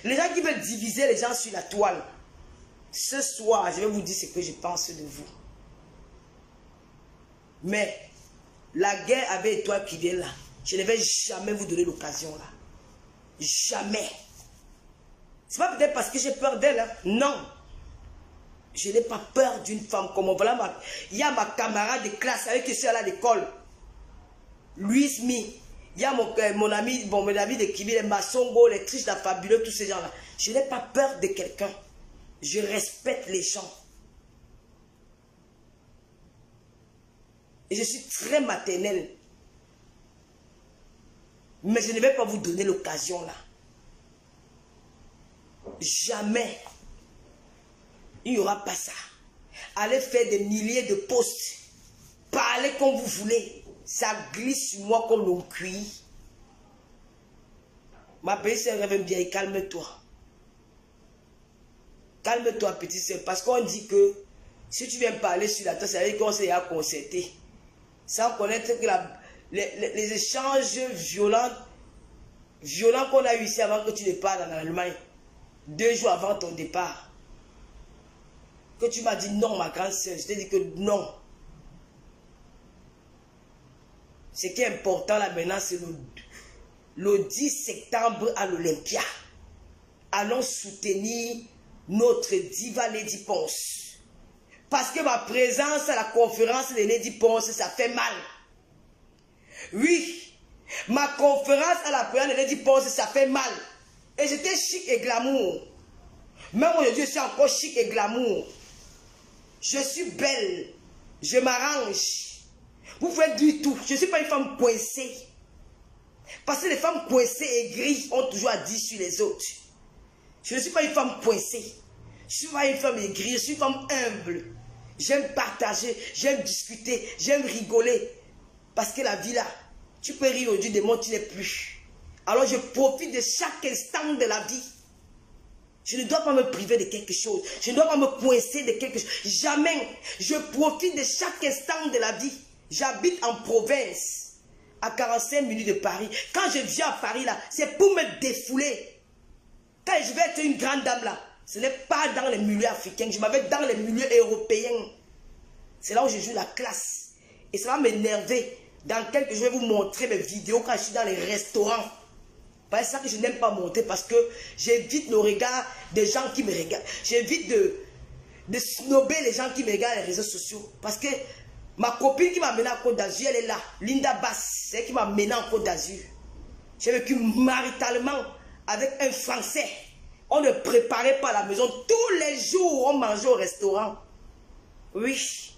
Les gens qui veulent diviser les gens sur la toile. Ce soir, je vais vous dire ce que je pense de vous. Mais la guerre avec étoile qui vient là, je ne vais jamais vous donner l'occasion là. Jamais. C'est pas peut-être parce que j'ai peur d'elle. Hein. Non. Je n'ai pas peur d'une femme comme moi. Voilà, il y a ma camarade de classe avec qui je suis à l'école. Louis Mi. Il y a mon ami, mon ami de Kibi, les Massongo, les Triches, la Fabuleux, tous ces gens-là. Je n'ai pas peur de quelqu'un. Je respecte les gens. Et je suis très maternelle. Mais je ne vais pas vous donner l'occasion là. Jamais. Il n'y aura pas ça. Allez faire des milliers de posts. Parlez comme vous voulez. Ça glisse sur moi comme l'on cuit. Ma petite soeur rêve bien, calme-toi. Calme-toi, petite soeur. Parce qu'on dit que si tu viens parler sur la table, ça veut dire qu'on s'est concerté. Sans connaître que les échanges violents qu'on a eu ici avant que tu ne partes en Allemagne. 2 jours avant ton départ. Que tu m'as dit non, ma grande soeur. Je t'ai dit que non. Ce qui est important là maintenant, c'est le 10 septembre à l'Olympia. Allons soutenir notre diva Lady Ponce. Parce que ma présence à la conférence de Lady Ponce, ça fait mal. Oui, ma conférence à la présence de Lady Ponce, ça fait mal. Et j'étais chic et glamour. Même aujourd'hui, je suis encore chic et glamour. Je suis belle. Je m'arrange. Vous pouvez dire tout. Je ne suis pas une femme coincée. Parce que les femmes coincées et grises ont toujours à dire sur les autres. Je ne suis pas une femme coincée. Je ne suis pas une femme aigrie. Je suis une femme humble. J'aime partager. J'aime discuter. J'aime rigoler. Parce que la vie là, tu peux rire aujourd'hui, demain tu n'es plus. Alors je profite de chaque instant de la vie. Je ne dois pas me priver de quelque chose. Je ne dois pas me coincer de quelque chose. Jamais. Je profite de chaque instant de la vie. J'habite en province, à 45 minutes de Paris. Quand je viens à Paris, là, c'est pour me défouler. Quand je vais être une grande dame, là, ce n'est pas dans les milieux africains. Je m'avais dans les milieux européens. C'est là où je joue la classe. Et ça va m'énerver. Dans quelques jours, je vais vous montrer mes vidéos quand je suis dans les restaurants. C'est ça que je n'aime pas montrer parce que j'évite le regard des gens qui me regardent. J'évite de snober les gens qui me regardent sur les réseaux sociaux. Parce que ma copine qui m'a mené en Côte d'Azur, elle est là. Linda Bass, c'est elle qui m'a mené en Côte d'Azur. J'ai vécu maritalement avec un Français. On ne préparait pas à la maison. Tous les jours, on mangeait au restaurant. Oui.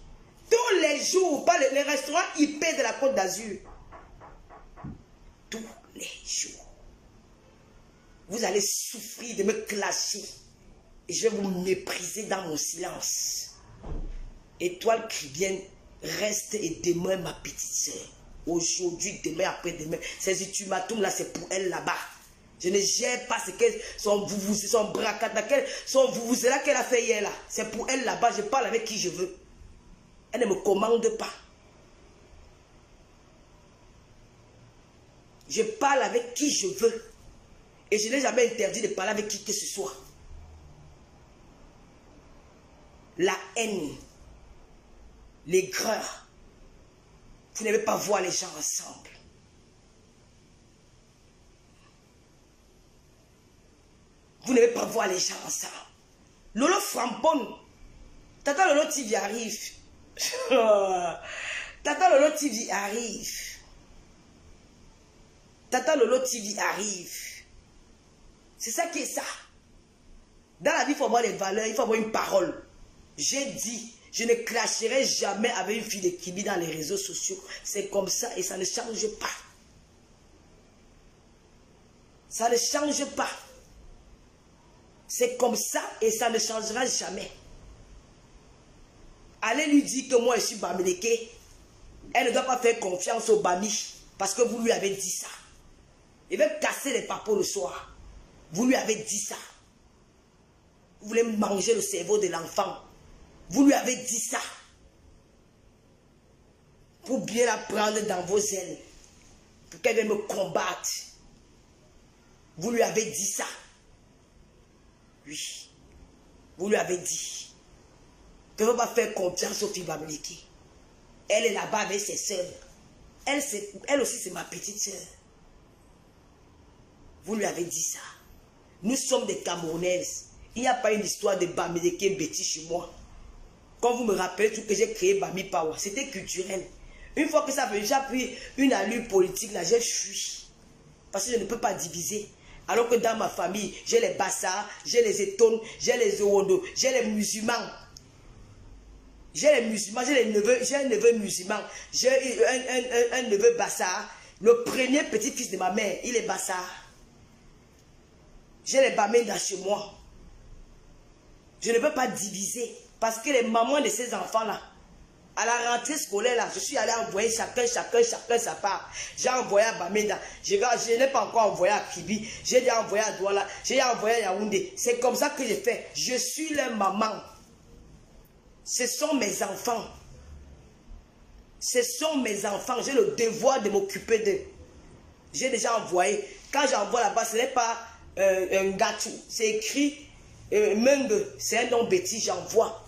Tous les jours. Pas les restaurants IP de la Côte d'Azur. Tous les jours. Vous allez souffrir de me clasher. Et je vais vous mépriser dans mon silence. Étoile chrétienne, reste et demeure ma petite soeur. Aujourd'hui, demain, après-demain. Ces ultimatums là, c'est pour elle là-bas. Je ne gère pas ce qu'elle, son bracata, son là qu'elle a fait hier là. C'est pour elle là-bas. Je parle avec qui je veux. Elle ne me commande pas. Je parle avec qui je veux. Et je n'ai jamais interdit de parler avec qui que ce soit. La haine, l'aigreur, vous n'avez pas voir les gens ensemble. Vous n'avez pas voir les gens ensemble. Lolo Frampon, Tata Lolo TV arrive. Tata Lolo TV arrive. Tata Lolo TV arrive. C'est ça qui est ça. Dans la vie, il faut avoir les valeurs, il faut avoir une parole. J'ai dit, je ne clasherai jamais avec une fille de Kibi dans les réseaux sociaux. C'est comme ça et ça ne change pas. Ça ne change pas. C'est comme ça et ça ne changera jamais. Allez lui dire que moi je suis Bamileke. Elle ne doit pas faire confiance au Bami parce que vous lui avez dit ça. Il va casser les papos le soir. Vous lui avez dit ça. Vous voulez manger le cerveau de l'enfant. Vous lui avez dit ça. Pour bien la prendre dans vos ailes. Pour qu'elle vienne me combattre. Vous lui avez dit ça. Oui. Vous lui avez dit que ne va pas faire confiance aux filles Bamileke. Elle est là-bas avec ses soeurs. Elle aussi, c'est ma petite soeur. Vous lui avez dit ça. Nous sommes des Camerounaises. Il n'y a pas une histoire de Bamileke Betty chez moi. Quand vous me rappelez tout que j'ai créé Bami Power, c'était culturel. Une fois que ça a déjà pris une allure politique, là, j'ai fui. Parce que je ne peux pas diviser. Alors que dans ma famille, j'ai les Bassas, j'ai les Etones, j'ai les Owondo, j'ai les musulmans. J'ai les musulmans, j'ai un neveu musulman. J'ai un neveu Bassa. Le premier petit-fils de ma mère, il est Bassa. J'ai les Bamenda chez moi. Je ne peux pas diviser. Parce que les mamans de ces enfants-là, à la rentrée scolaire, là, je suis allé envoyer chacun sa part. J'ai envoyé à Bamenda. Je n'ai pas encore envoyé à Kibi. J'ai déjà envoyé à Douala. J'ai envoyé à Yaoundé. C'est comme ça que j'ai fait. Je suis leur maman. Ce sont mes enfants. Ce sont mes enfants. J'ai le devoir de m'occuper d'eux. J'ai déjà envoyé. Quand j'envoie là-bas, ce n'est pas un gâteau. C'est écrit Menge. C'est un nom bêtis, j'envoie.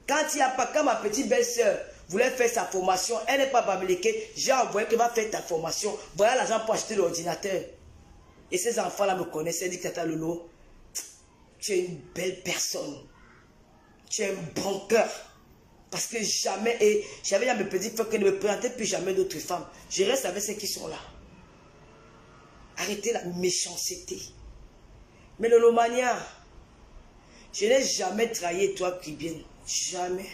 Quand ma petite belle-sœur voulait faire sa formation, elle n'est pas Bamileke, j'ai envoyé qu'elle va faire ta formation. Voilà l'argent pour acheter l'ordinateur. Et ces enfants-là me connaissent. Elle dit, Tata Lolo, tu es une belle personne. Tu as un bon cœur. Parce que jamais, et j'avais à mes petits frères que ne me présentez plus jamais d'autres femmes. Je reste avec ceux qui sont là. Arrêtez la méchanceté. Mais l'holomania, je n'ai jamais trahi toi qui viens. Jamais.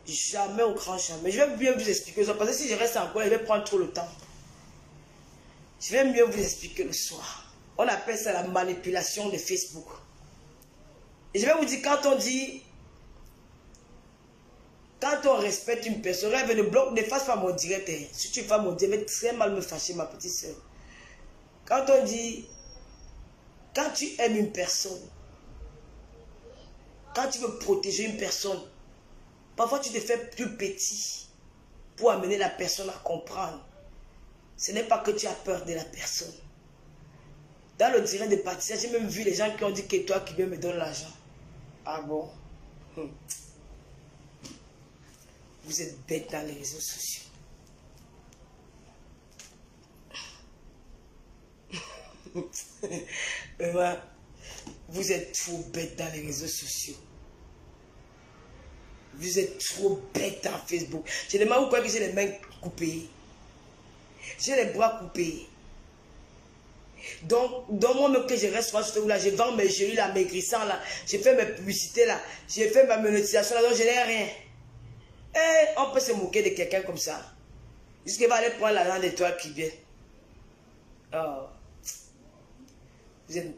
Jamais au grand jamais. Je vais bien vous expliquer ça. Parce que si je reste encore, je vais prendre trop le temps. Je vais mieux vous expliquer le soir. On appelle ça la manipulation de Facebook. Et je vais vous dire, quand on dit, quand on respecte une personne, rêve de bloc, ne fasse pas mon direct. Si tu fais mon direct, je vais très mal me fâcher, ma petite soeur. Quand on dit, quand tu aimes une personne, quand tu veux protéger une personne, parfois tu te fais plus petit pour amener la personne à comprendre. Ce n'est pas que tu as peur de la personne. Dans le direct de Patricia, j'ai même vu les gens qui ont dit que toi qui viens me donner l'argent. Ah bon? Vous êtes bêtes dans les réseaux sociaux. Vous êtes trop bêtes dans les réseaux sociaux. Vous êtes trop bêtes dans Facebook. Je demande pourquoi que j'ai les mains coupées. J'ai les bras coupés. Donc moi-même que je reste là, je vends mes gélules là, maigrissants là, je fais mes publicités là, je fais ma monétisation là, donc je n'ai rien. Et on peut se moquer de quelqu'un comme ça. Jusqu'il va aller prendre l'argent de toi qui vient. Oh. Vous êtes...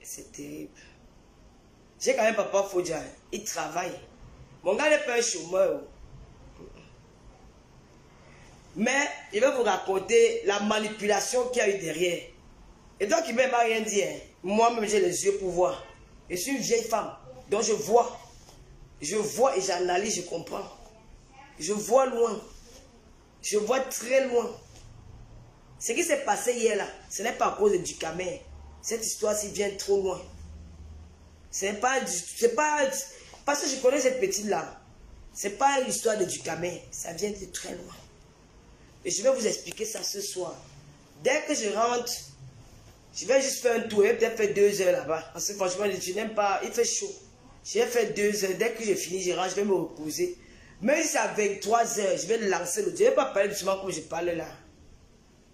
C'est terrible. J'ai quand même papa Fodja, il travaille. Mon gars n'est pas un chômeur. Mais il va vous raconter la manipulation qu'il y a eu derrière. Et donc il ne m'a rien dit. Hein. Moi-même j'ai les yeux pour voir. Je suis une vieille femme. Donc je vois. Je vois et j'analyse, je comprends. Je vois loin. Je vois très loin. Ce qui s'est passé hier là, ce n'est pas à cause du Camer. Cette histoire-ci vient trop loin. C'est pas parce que je connais cette petite là. C'est pas l'histoire de Ducamé. Ça vient de très loin. Et je vais vous expliquer ça ce soir. Dès que je rentre, je vais juste faire un tour. Je vais peut-être faire 2 heures là-bas. Parce que franchement, je n'aime pas. Il fait chaud. Je vais faire 2 heures. Dès que j'ai fini, je rentre, je vais me reposer. Même si c'est à 23 heures, je vais lancer le. Je ne vais pas parler doucement comme je parle là.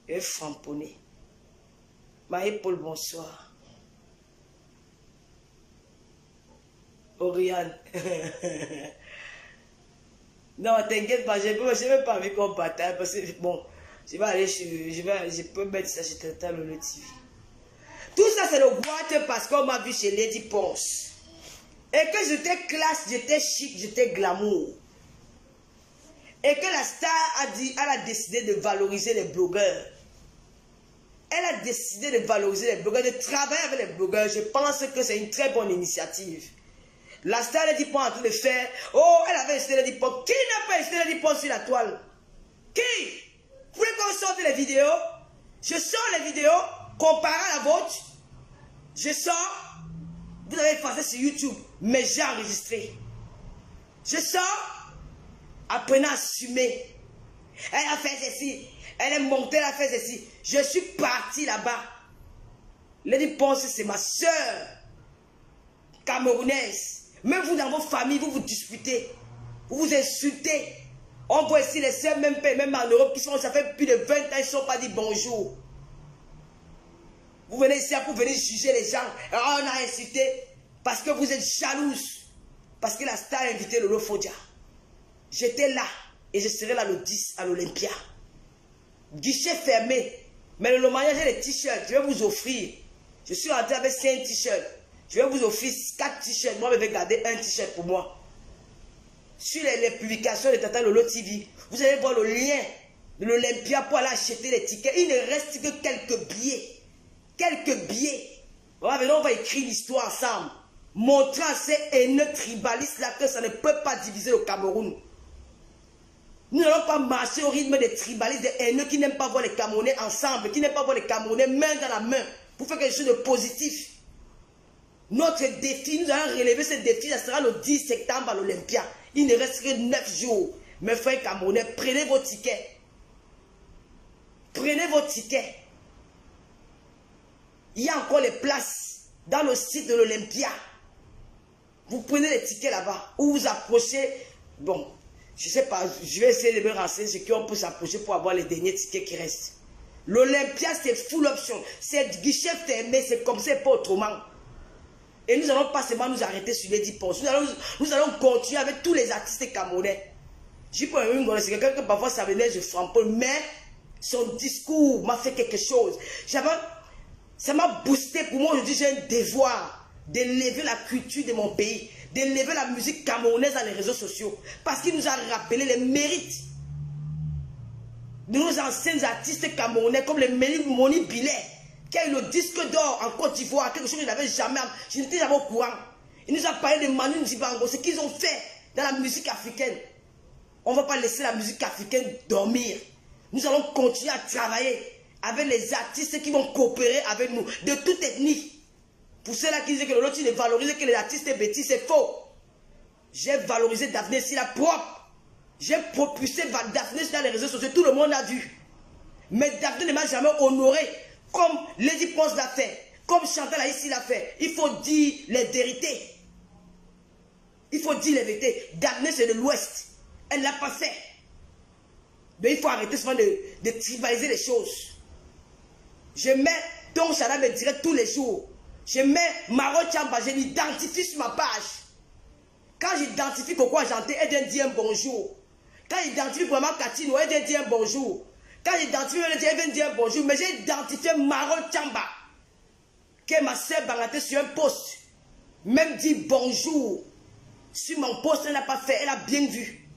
Je vais framponner. Marie-Paul, bonsoir. Oriane. Non, t'inquiète pas, je n'ai même pas envie qu'on bataille parce que bon, je peux mettre ça chez Tata Lolo TV. Tout ça c'est le boîte parce qu'on m'a vu chez Lady Ponce. Et que j'étais classe, j'étais chic, j'étais glamour. Et que la star elle a décidé de valoriser les blogueurs. Elle a décidé de valoriser les blogueurs, de travailler avec les blogueurs. Je pense que c'est une très bonne initiative. La star Lady Ponce en train de faire. Oh, elle avait insisté Lady Ponce. Qui n'a pas insisté Lady Ponce sur la toile? Qui? Vous voulez qu'on sorte les vidéos? Je sors les vidéos. comparé à la vôtre, je sors, vous avez effacé sur YouTube, mais j'ai enregistré. Je sors, apprenez à assumer. Elle a fait ceci, elle est montée, elle a fait ceci. Je suis parti là-bas. Lady Ponce, c'est ma soeur camerounaise. Même vous, dans vos familles, vous vous disputez, vous vous insultez. On voit ici les sœurs, même en Europe, qui sont, ça fait plus de 20 ans, ils ne sont pas dit bonjour. Vous venez ici pour venir juger les gens. Alors on a insulté parce que vous êtes jalouse. Parce que la star a invité Lolo Fodia. J'étais là et je serai là le 10 à l'Olympia. Guichet fermé. Mais le mariage, j'ai les t-shirts. Je vais vous offrir. Je suis rentré avec 5 t-shirts. Je vais vous offrir 4 t-shirts. Moi, je vais garder un t-shirt pour moi. Sur les publications de Tata Lolo TV, vous allez voir le lien de l'Olympia pour aller acheter les tickets. Il ne reste que quelques billets. Quelques billets. Voilà, on va écrire l'histoire ensemble. Montrant à ces haineux tribalistes là que ça ne peut pas diviser le Cameroun. Nous n'allons pas marcher au rythme des tribalistes, des haineux qui n'aiment pas voir les Camerounais ensemble, qui n'aiment pas voir les Camerounais main dans la main pour faire quelque chose de positif. Notre défi, nous allons relever ce défi, ça sera le 10 septembre à l'Olympia. Il ne reste que 9 jours. Mes frères Camerounais, prenez vos tickets. Prenez vos tickets. Il y a encore les places dans le site de l'Olympia. Vous prenez les tickets là-bas, ou vous approchez. Bon, je ne sais pas, je vais essayer de me renseigner ce qu'on peut s'approcher pour avoir les derniers tickets qui restent. L'Olympia, c'est full option. C'est guichet fermé, c'est comme ça, pas autrement. Et nous n'allons pas seulement nous arrêter sur les 10 postes. Nous allons continuer avec tous les artistes camerounais. Je prends une c'est quelqu'un que parfois ça venait, je frappe, mais son discours m'a fait quelque chose. Ça m'a boosté. Pour moi, aujourd'hui, j'ai un devoir d'élever la culture de mon pays, d'élever la musique camerounaise dans les réseaux sociaux. Parce qu'il nous a rappelé les mérites de nos anciens artistes camerounais, comme les Moni Billet, qui a eu le disque d'or en Côte d'Ivoire, quelque chose que je n'étais jamais au courant. Il nous a parlé de Manu Dibango, ce qu'ils ont fait dans la musique africaine. On ne va pas laisser la musique africaine dormir. Nous allons continuer à travailler avec les artistes qui vont coopérer avec nous, de toute ethnie. Pour ceux-là qui disent que l'autre ne valorise que les artistes bêtis, c'est faux. J'ai valorisé Daphné Silla propre. J'ai propulsé Daphné dans les réseaux sociaux, tout le monde a vu. Mais Daphné ne m'a jamais honoré, comme Lady Ponce l'a fait, comme Chantal Aïssi l'a fait. Il faut dire les vérités. Il faut dire les vérités. Daphné, c'est de l'Ouest. Elle ne l'a pas fait. Mais il faut arrêter souvent de tribaliser les choses. Je mets Don Chana me dirait tous les jours. Je mets Maro Chamba, je l'identifie sur ma page. Quand j'identifie pourquoi Janté, elle vient dire un bonjour. Quand j'identifie vraiment Katino, elle vient dire un bonjour. Quand j'identifie, elle vient dire un bonjour. Mais j'ai identifié Maro Chamba, qui est ma soeur Bangaté sur un post. Même dit bonjour. Sur mon post, elle n'a pas fait, elle a bien vu.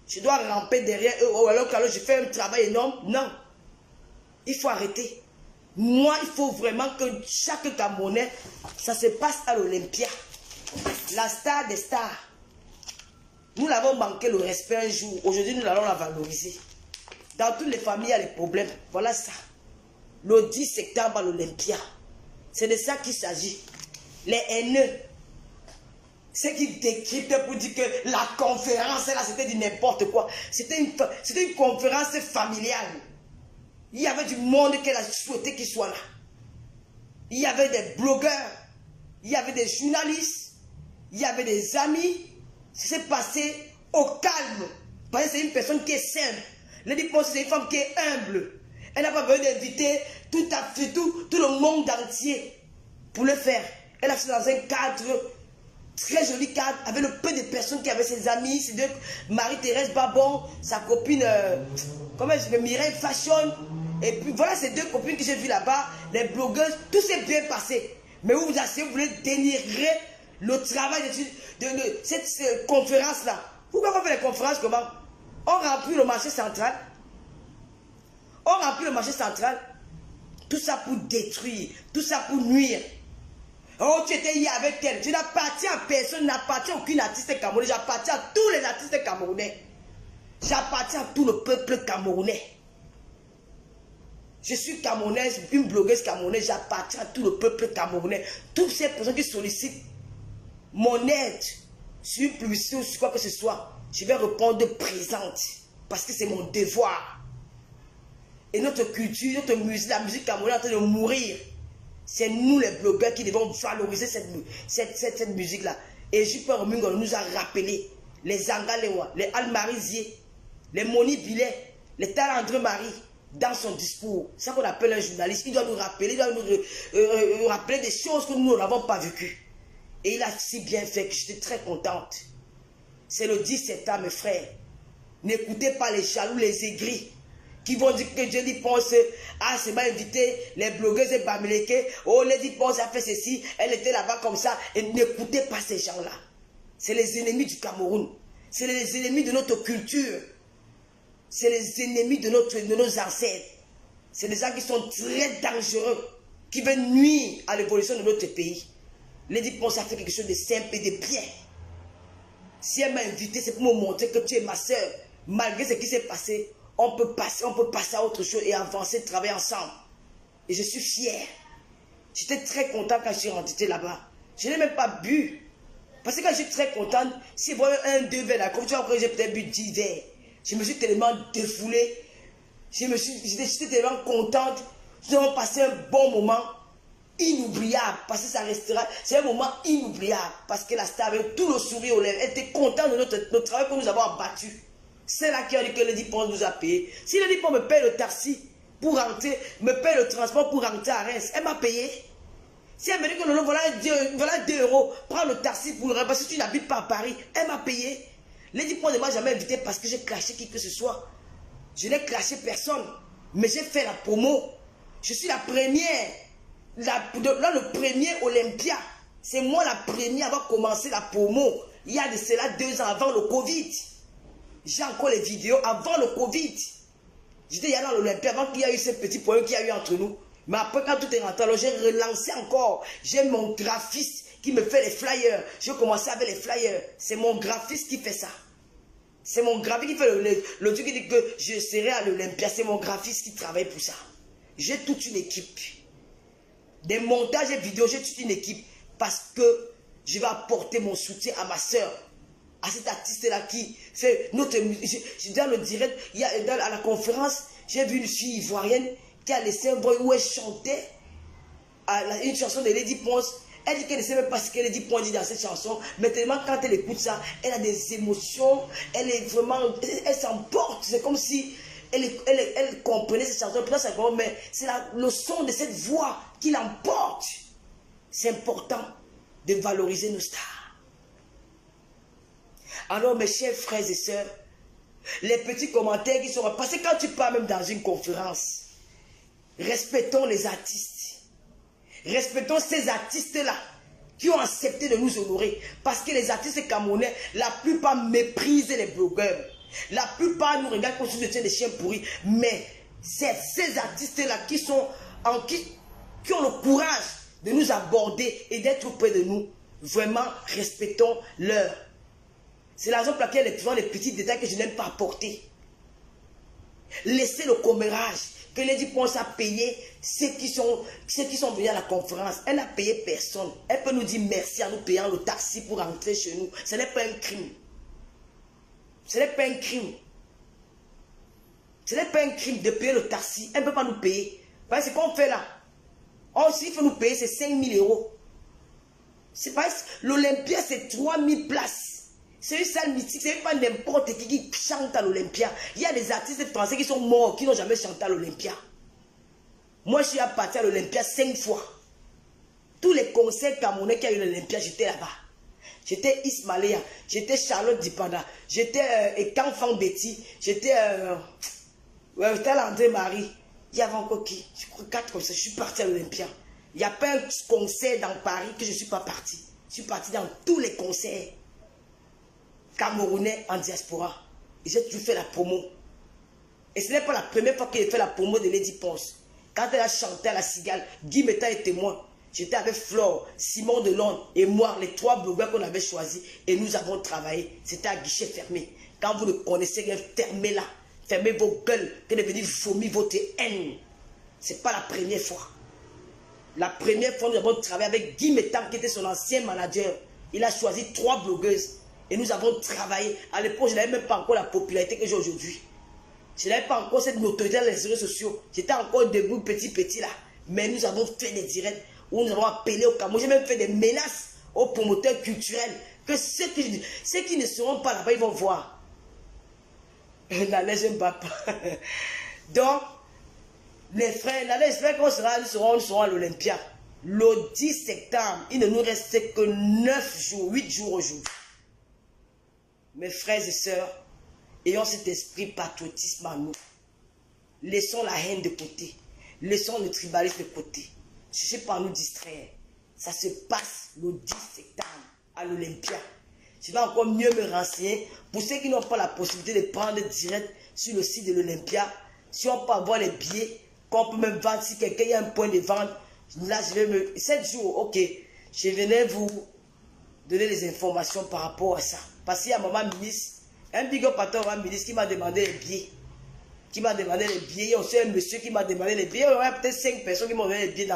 Je dois ramper derrière eux, alors que je fais un travail énorme. Non. Il faut arrêter. Moi, il faut vraiment que chaque Camerounais, ça se passe à l'Olympia. La star des stars. Nous l'avons manqué le respect un jour. Aujourd'hui, nous allons la valoriser. Dans toutes les familles, il y a les problèmes. Voilà ça. Le 10 septembre à l'Olympia. C'est de ça qu'il s'agit. Les haineux. Ceux qui décryptent pour dire que la conférence, là, c'était du n'importe quoi. C'était une conférence familiale. Il y avait du monde qu'elle a souhaité qu'il soit là. Il y avait des blogueurs, il y avait des journalistes, il y avait des amis. Ça s'est passé au calme. Parce que c'est une personne qui est simple. Lady Ponce, c'est une femme qui est humble. Elle n'a pas besoin d'inviter tout le monde entier pour le faire. Elle a fait dans un cadre, très joli cadre, avec le peu de personnes qui avaient ses amis, ses deux, Marie-Thérèse Babon, sa copine, Mireille Fashion. Et puis voilà ces deux copines que j'ai vues là-bas, les blogueuses, tout s'est bien passé. Mais vous asseyez, vous voulez dénigrer le travail de cette conférence-là. Pourquoi on fait les conférences comment? On remplit le marché central. On remplit le marché central. Tout ça pour détruire, tout ça pour nuire. Oh, tu étais hier avec elle. Tu n'appartiens à personne, n'appartiens à aucune artiste camerounais. J'appartiens à tous les artistes camerounais. J'appartiens à tout le peuple camerounais. Je suis camerounaise, une blogueuse camerounaise, j'appartiens à tout le peuple camerounais. Toutes ces personnes qui sollicitent mon aide sur une publicité ou sur quoi que ce soit, je vais répondre présente parce que c'est mon devoir. Et notre culture, notre musique, la musique camerounaise est en train de mourir. C'est nous les blogueurs qui devons valoriser cette musique-là. Et J.P. Romingo nous a rappelé les Angalewa, les Almarizier, les Moni Bilet, les Tal André Marie dans son discours. C'est ça qu'on appelle un journaliste. Il doit nous rappeler, rappeler des choses que nous n'avons pas vécues. Et il a si bien fait que j'étais très contente. C'est le 17 ans, mes frères. N'écoutez pas les jaloux, les aigris, qui vont dire que Dieu dit pense, ah, c'est m'a invité, les blogueuses et Bamileke, oh, Lady Pense a fait ceci, elle était là-bas comme ça. Et n'écoutez pas ces gens-là. C'est les ennemis du Cameroun. C'est les ennemis de notre culture. C'est les ennemis de nos ancêtres. C'est des gens qui sont très dangereux, qui veulent nuire à l'évolution de notre pays. Lady Ponce a fait quelque chose de simple et de bien. Si elle m'a invité, c'est pour me montrer que tu es ma soeur. Malgré ce qui s'est passé, on peut passer à autre chose et avancer, travailler ensemble. Et je suis fier. J'étais très content quand je suis rentré là-bas. Je n'ai même pas bu. Parce que quand je suis très contente, si vous voyez un, deux verres là, comme tu vois, après j'ai peut-être bu 10 verres. Je me suis tellement défoulé. J'étais tellement contente. Nous avons passé un bon moment. Inoubliable. Parce que ça restera. C'est un moment inoubliable. Parce que la star avait tout le sourire aux lèvres. Elle était contente de notre travail que nous avons abattu. C'est là qui a dit que Lady Ponce nous a payé. Si Lady Ponce me paye le taxi pour rentrer, me paye le transport pour rentrer à Reims, elle m'a payé. Si elle me dit que non, voilà 2 euros, prends le taxi pour rentrer, parce que tu n'habites pas à Paris, elle m'a payé. Lady Ponce ne m'a jamais invité parce que j'ai clashé qui que ce soit. Je n'ai clashé personne, mais j'ai fait la promo. Je suis la première, le premier Olympia. C'est moi la première à avoir commencé la promo. Il y a de cela 2 ans avant le Covid. J'ai encore les vidéos avant le Covid. J'étais dans l'Olympia avant qu'il y ait eu ce petit problème qu'il y a eu entre nous. Mais après, quand tout est rentré, alors j'ai relancé encore. J'ai mon graphiste qui me fait les flyers. J'ai commencé avec les flyers. C'est mon graphiste qui fait ça. C'est mon graphiste qui fait le truc qui dit que je serai à l'Olympia. C'est mon graphiste qui travaille pour ça. J'ai toute une équipe. Des montages et vidéos, j'ai toute une équipe. Parce que je vais apporter mon soutien à ma soeur. À cet artiste-là qui fait notre musique. Dans le direct, à la conférence, j'ai vu une fille ivoirienne qui a laissé un boy où elle chantait une chanson de Lady Ponce. Elle dit qu'elle ne sait même pas ce que Lady Ponce dit dans cette chanson, mais tellement quand elle écoute ça, elle a des émotions, elle est vraiment, elle s'emporte. C'est comme si elle comprenait cette chanson, mais c'est le son de cette voix qui l'emporte. C'est important de valoriser nos stars. Alors mes chers frères et sœurs, les petits commentaires qui sont... Parce que quand tu pars même dans une conférence, respectons les artistes. Respectons ces artistes-là qui ont accepté de nous honorer. Parce que les artistes camerounais, la plupart méprisent les blogueurs. La plupart nous regardent comme si nous étions des chiens pourris. Mais c'est ces artistes-là qui ont le courage de nous aborder et d'être près de nous. Vraiment, respectons leur. C'est la raison pour laquelle les petits détails que je n'aime pas apporter. Laissez le commérage. Que Lady Ponce a payé ceux qui sont venus à la conférence. Elle n'a payé personne. Elle peut nous dire merci en nous payant le taxi pour rentrer chez nous. Ce n'est pas un crime. Ce n'est pas un crime. Ce n'est pas un crime de payer le taxi. Elle ne peut pas nous payer. Parce que ce qu'on fait là, s'il faut nous payer, c'est 5 000 euros. C'est pas l'Olympia, c'est 3 000 places. C'est une salle mythique, c'est pas n'importe qui chante à l'Olympia. Il y a des artistes français qui sont morts, qui n'ont jamais chanté à l'Olympia. Moi, je suis parti à l'Olympia 5 fois. Tous les concerts camerounais qu'il y a eu à l'Olympia, j'étais là-bas. J'étais Ismaëlia, j'étais Charlotte Dipanda, j'étais Ekanfan Betty, j'étais André Marie. Il y avait encore qui? Je crois 4 comme ça, je suis parti à l'Olympia. Il n'y a pas un concert dans Paris que je ne suis pas parti. Je suis parti dans tous les concerts camerounais en diaspora. Et j'ai toujours fait la promo. Et ce n'est pas la première fois que j'ai fait la promo de Lady Ponce. Quand elle a chanté à la Cigale, Guy Meta est témoin. J'étais avec Flore, Simon Delon et moi, les 3 blogueurs qu'on avait choisis. Et nous avons travaillé. C'était à guichet fermé. Quand vous ne connaissez rien, fermez-la. Fermez vos gueules. Que de venir vomir votre haine. Ce n'est pas la première fois. La première fois, nous avons travaillé avec Guy Métan, qui était son ancien manager. Il a choisi 3 blogueuses. Et nous avons travaillé. À l'époque, je n'avais même pas encore la popularité que j'ai aujourd'hui. Je n'avais pas encore cette notoriété dans les réseaux sociaux. J'étais encore debout, petit là. Mais nous avons fait des directs où nous avons appelé au Cameroun. J'ai même fait des menaces aux promoteurs culturels. Que ceux qui ne seront pas là-bas, ils vont voir. N'allez pas. Donc, les frères, j'espère qu'on sera à l'Olympia. Le 10 septembre, il ne nous reste que 9 jours, 8 jours aujourd'hui. Mes frères et sœurs, ayons cet esprit patriotisme en nous. Laissons la haine de côté. Laissons le tribalisme de côté. Cherchez pas à nous distraire. Ça se passe le 10 septembre à l'Olympia. Je vais encore mieux me renseigner. Pour ceux qui n'ont pas la possibilité de prendre direct sur le site de l'Olympia, si on peut avoir les billets, qu'on peut même vendre, si quelqu'un a un point de vente, là je vais me... 7 jours, ok. Je venais vous donner les informations par rapport à ça. Parce qu'il y a un moment ministre, un big up patron, un ministre qui m'a demandé les billets. Il y a aussi un monsieur qui m'a demandé les billets. Il y a peut-être 5 personnes qui m'ont donné les billets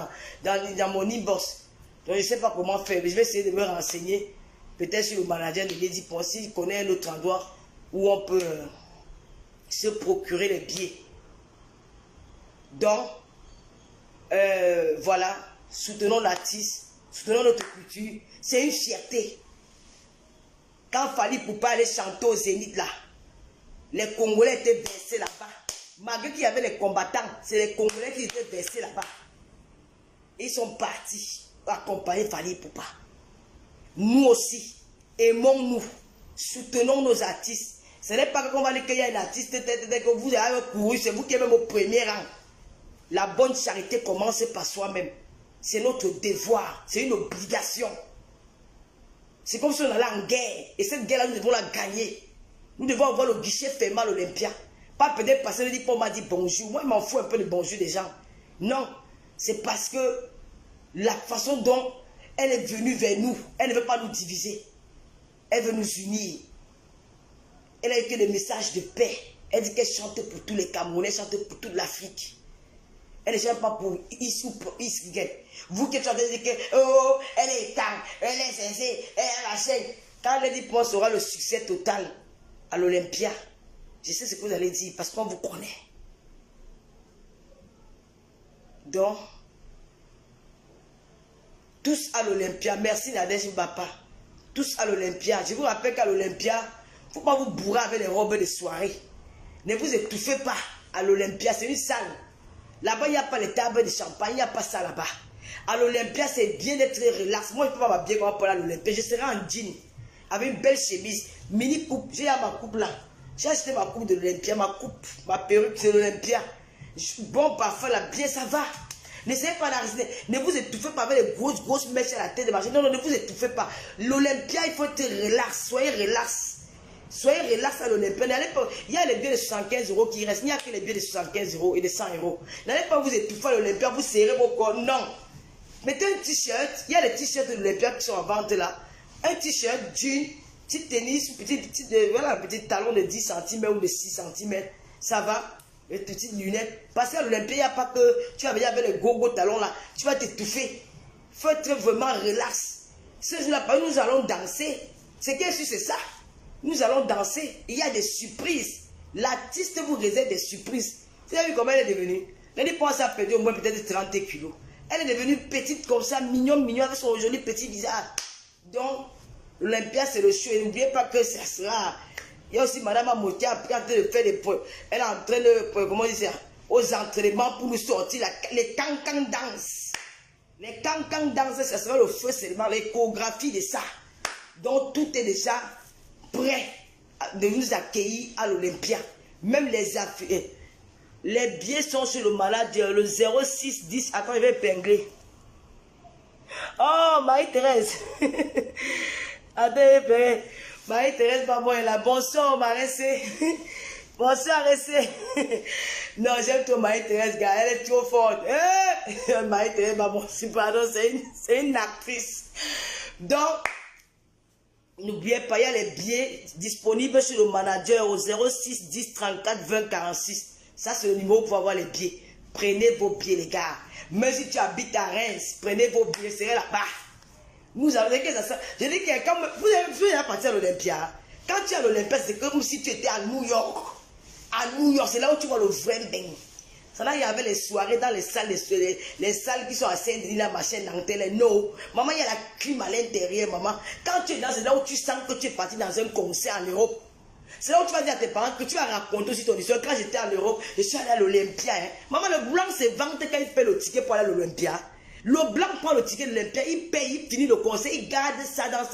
dans mon inbox. Donc je ne sais pas comment faire. Mais je vais essayer de me renseigner. Peut-être sur le manager de Lady Pont, s'il connaît un autre endroit où on peut se procurer les billets. Donc, voilà. Soutenons l'artiste. Soutenons notre culture. C'est une fierté. Quand Fally Ipupa allait chanter au Zénith là, les Congolais étaient versés là-bas. Malgré qu'il y avait les combattants, c'est les Congolais qui étaient versés là-bas. Ils sont partis accompagner Fally Ipupa. Nous aussi, aimons-nous, soutenons nos artistes. Ce n'est pas qu'on va dire qu'il y a un artiste, que vous avez couru, c'est vous qui êtes même au premier rang. La bonne charité commence par soi-même. C'est notre devoir, c'est une obligation. C'est comme si on allait en guerre. Et cette guerre-là, nous devons la gagner. Nous devons avoir le guichet fermé à l'Olympia. Pas peut-être parce que on m'a dit bonjour. Moi, je m'en fous un peu de bonjour des gens. Non. C'est parce que la façon dont elle est venue vers nous, elle ne veut pas nous diviser. Elle veut nous unir. Elle a écrit des messages de paix. Elle dit qu'elle chante pour tous les Camerounais, elle chante pour toute l'Afrique. Elle ne chante pas pour Is ou pour Is. Vous qui chantez, dites que oh, elle est tang, elle est censée, elle est la chaîne. Quand elle dit qu'on sera le succès total à l'Olympia, je sais ce que vous allez dire parce qu'on vous connaît. Donc, tous à l'Olympia, merci Nadège Mbapa. Tous à l'Olympia. Je vous rappelle qu'à l'Olympia, il ne faut pas vous bourrer avec les robes de soirée. Ne vous étouffez pas à l'Olympia, c'est une salle. Là-bas, il n'y a pas les tables de champagne, il n'y a pas ça là-bas. À l'Olympia, c'est bien d'être relax. Moi, je ne peux pas m'habiller comme pour à l'Olympia. Je serai en jean, avec une belle chemise, mini coupe. J'ai ma coupe là. J'ai acheté ma coupe de l'Olympia, ma coupe, ma perruque, c'est l'Olympia. Bon parfum là, bien ça va. N'essayez pas d'arrêter. Ne vous étouffez pas avec les grosses mèches à la tête de machine. Non, non, ne vous étouffez pas. L'Olympia, il faut être relax. Soyez relax. Soyez relax à l'Olympia. Il y a les billets de 75 € qui restent. Il n'y a que les billets de 75 € et de 100 €. N'allez pas vous étouffer à l'Olympia, vous serrez vos corps. Non. Mettez un t-shirt. Il y a les t-shirts de l'Olympia qui sont en vente là. Un t-shirt, jean, petit tennis, voilà, un petit talon de 10 cm ou de 6 cm. Ça va. Les petites lunettes. Parce qu'à l'Olympia, il n'y a pas que tu vas venir avec les gogo talons là. Tu vas t'étouffer. Il faut être vraiment relax. Ce jour-là, nous allons danser. C'est qu'est-ce que c'est ça? Nous allons danser. Il y a des surprises. L'artiste vous réserve des surprises. Vous avez vu comment elle est devenue? Elle dit pense à perdre au moins peut-être 30 kilos. Elle est devenue petite comme ça, mignonne, avec son joli petit visage. Donc, l'Olympia, c'est le show. Et n'oubliez pas que ça sera. Il y a aussi Madame Amotia qui est en train de faire des preuves. Elle est en train de, comment dire ça, aux entraînements pour nous sortir les cancan danses. Les cancan danses, ça sera le feu seulement, l'échographie de ça. Donc, tout est déjà prêt de nous accueillir à l'Olympia. Même les billets sont sur le malade, le 06 10. Attends, je vais épingler. Oh, Marie-Thérèse. Attends, Marie-Thérèse, maman, elle a bonsoir, Marissé. Bonsoir, Ressé. Non, j'aime trop Marie-Thérèse, gars. Elle est trop forte. Marie-Thérèse, maman, pardon, c'est une actrice. Donc, n'oubliez pas, il y a les billets disponibles sur le manager au 06 10 34 20 46. Ça, c'est le numéro pour avoir les billets. Prenez vos billets, les gars. Même si tu habites à Reims, prenez vos billets, serez là-bas. Nous avons dit que ça. Je dis que quand vous avez parti à l'Olympia, quand tu es à l'Olympia, c'est comme si tu étais à New York. À New York, c'est là où tu vois le vrai bang. C'est là il y avait les soirées dans les salles qui sont à Saint-Denis, la machin, Nantel, non. Maman, il y a la clim à l'intérieur, maman. Quand tu es dans, c'est là où tu sens que tu es parti dans un concert en Europe. C'est là où tu vas dire à tes parents que tu vas raconter aussi ton histoire. Quand j'étais en Europe, je suis allé à l'Olympia. Hein. Maman, le blanc se vante quand il paie le ticket pour aller à l'Olympia. Le blanc prend le ticket de l'Olympia, il paye, il finit le concert, il garde ça dans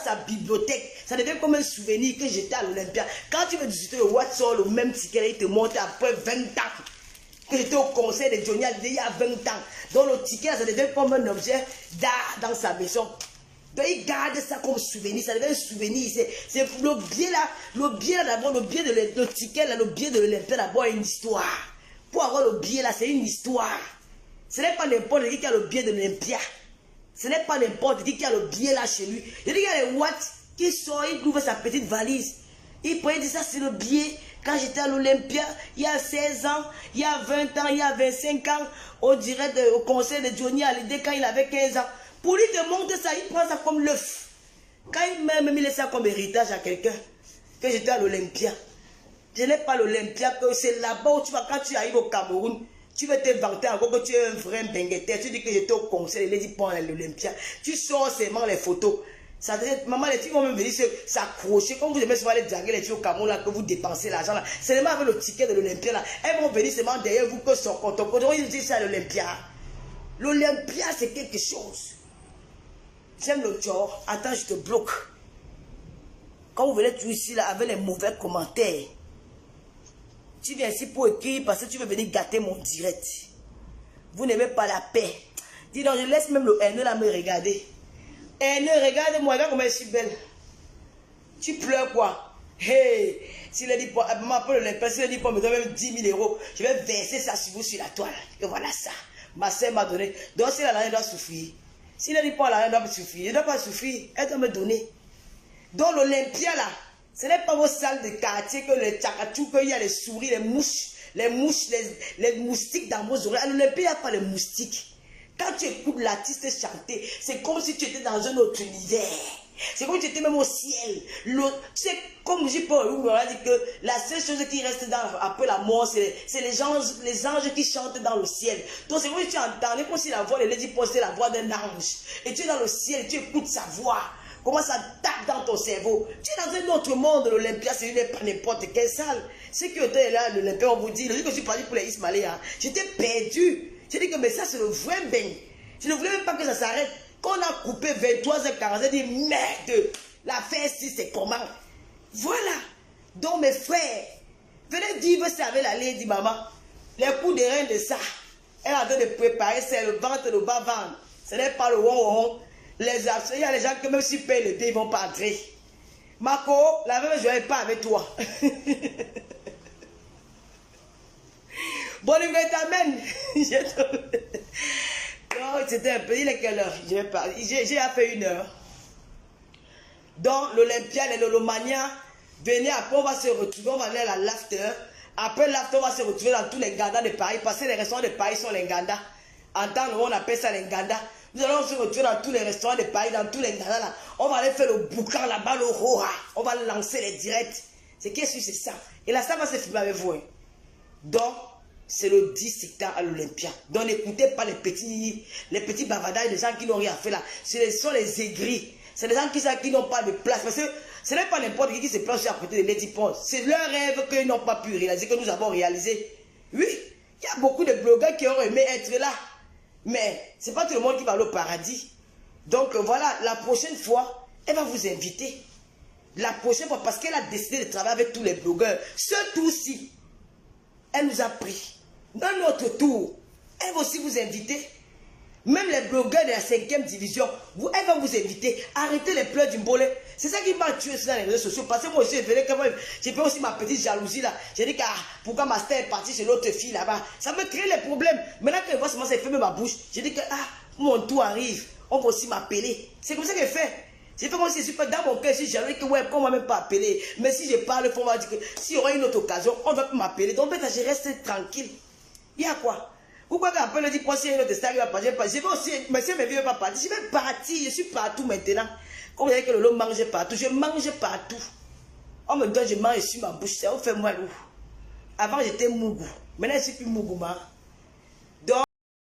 sa bibliothèque. Ça devient comme un souvenir que j'étais à l'Olympia. Quand tu veux visiter le Watson, le même ticket, il te montre après 20 ans. Que j'étais au concert de Johnny Hallyday il y a 20 ans. Donc le ticket, ça devient comme un objet d'art dans sa maison. Donc il garde ça comme souvenir, ça devient un souvenir. C'est le billet là d'abord, le billet de le ticket là, le billet de l'Olympia d'abord a une histoire. Pour avoir le billet là, c'est une histoire. Ce n'est pas n'importe qui a le billet de l'Olympia. Ce n'est pas n'importe qui a le billet là chez lui. Il dit qu'il y a les Watts qui sort, il ouvre sa petite valise. Il pourrait dire ça, c'est le billet. Quand j'étais à l'Olympia, il y a 16 ans, il y a 20 ans, il y a 25 ans, on dirait au concert de Johnny Hallyday quand il avait 15 ans. Pour lui te montrer ça, il prend ça comme l'œuf. Quand il m'a même laissé ça comme héritage à quelqu'un, que j'étais à l'Olympia. Je n'ai pas l'Olympia, que c'est là-bas où tu vas, quand tu arrives au Cameroun, tu veux te vanter encore que tu es un vrai bengueteur. Tu dis que j'étais au concert, il dit pas à l'Olympia. Tu sors seulement les photos. Ça, maman, les filles vont même venir s'accrocher. Comme vous aimez souvent les draguer, les filles au Cameroun, là, que vous dépensez l'argent là. Seulement avec le ticket de l'Olympia là. Elles vont venir seulement derrière vous que son compte. Ils disent ça à l'Olympia. L'Olympia, c'est quelque chose. J'aime le genre. Attends, je te bloque. Quand vous venez tout ici là, avec les mauvais commentaires, tu viens ici pour écrire parce que tu veux venir gâter mon direct. Vous n'aimez pas la paix. Dis donc, je laisse même le haineux là me regarder. Haineux, regarde-moi, regarde comment je suis belle. Tu pleures quoi? Hey, s'il a dit pas, maman, pour l'Olympia, s'il a dit pas, me donne même 10 000 euros, je vais verser ça sur vous sur la toile. Et voilà ça. Ma soeur m'a donné. Donc, si elle doit souffrir. S'il a dit pas, elle doit souffrir. Elle ne doit pas souffrir. Elle doit me donner. Donc, l'Olympia là, ce n'est pas vos salles de quartier que les tchakachou, qu'il y a les souris, les mouches, les moustiques dans vos oreilles. À l'Olympia, il n'y a pas les moustiques. Quand tu écoutes l'artiste chanter, c'est comme si tu étais dans un autre univers. C'est comme si tu étais même au ciel. C'est comme je peux on a dit que la seule chose qui reste après la mort, c'est les anges qui chantent dans le ciel. Donc c'est comme si tu entendais, comme si la voix de Lady Paul, c'est la voix d'un ange. Et tu es dans le ciel et tu écoutes sa voix. Comment ça tape dans ton cerveau. Tu es dans un autre monde, l'Olympia, c'est pas n'importe quelle salle. Ceux qui étaient là, l'Olympia, on vous dit, le jour que je suis parti pour les Ismaéliens, hein, j'étais perdu. J'ai dit que mais ça c'est le vrai bain. Je ne voulais même pas que ça s'arrête. Quand on a coupé 23h40, j'ai dit merde, l'affaire ici c'est comment? Voilà. Donc mes frères, venez dire, vous savez la lady maman, les coups de rein de ça, elle est en train de préparer, c'est le ventre, le bas-ventre. Ce n'est pas le won. Les absents, il y a les gens qui même si payent le dé, ils ne vont pas entrer. Marco, la même je ne vais pas avec toi. Bon, il t'amène. Non, c'était un peu. Il est quelle heure? Je vais pas. J'ai fait 1 heure. Donc, l'Olympia, les Lolomania, venez après, on va se retrouver, on va aller à la l'after. Après l'after, on va se retrouver dans tous les Nganda de Paris, parce que les restaurants de Paris sont les Nganda. En temps, on appelle ça les Nganda. Nous allons se retrouver dans tous les restaurants de Paris, dans tous les Nganda là. On va aller faire le boucan là-bas, le Roha. On va lancer les directs. C'est qu'est-ce que c'est ça? Et là, ça va se filmer avec vous. Hein. Donc, c'est le 10 septembre à l'Olympia. Donc n'écoutez pas les petits bavardages des gens qui n'ont rien fait là. Ce sont les aigris. C'est les gens qui n'ont pas de place. Parce que ce n'est pas n'importe qui se place à côté de Lady Pons. C'est leur rêve qu'ils n'ont pas pu réaliser, que nous avons réalisé. Oui, il y a beaucoup de blogueurs qui auraient aimé être là. Mais ce n'est pas tout le monde qui va aller au paradis. Donc voilà, la prochaine fois, elle va vous inviter. La prochaine fois, parce qu'elle a décidé de travailler avec tous les blogueurs. Ce tour-ci, elle nous a pris. Dans notre tour, elle va aussi vous inviter. Même les blogueurs de la 5e division, elle va vous inviter. Arrêtez les pleurs du mbolé. C'est ça qui m'a tué sur les réseaux sociaux. Parce que moi aussi, j'ai fait aussi ma petite jalousie là. J'ai dit que pourquoi ma star est partie chez l'autre fille là-bas. Ça me crée les problèmes. Maintenant que je vois comment ça fait ma bouche, j'ai dit que mon tour arrive. On va aussi m'appeler. C'est comme ça qu'elle fait. J'ai fait comme si je suis pas dans mon cœur, si j'avais que ouais, on ne m'a même pas appelé. Mais si je parle, on va dire que s'il y aura une autre occasion, on va m'appeler. Donc, je reste tranquille. Il y a quoi? Pourquoi quand on peut le dire, penser un autre star, il va partir, je vais aussi, mais si mes vieux ne vont pas partir, je vais partir, je suis partout maintenant. Comme vous savez que le lot mange partout, je mange partout. On me donne, je mange sur ma bouche, ça fait moi l'eau. Avant j'étais mougou, maintenant je ne suis plus mougou.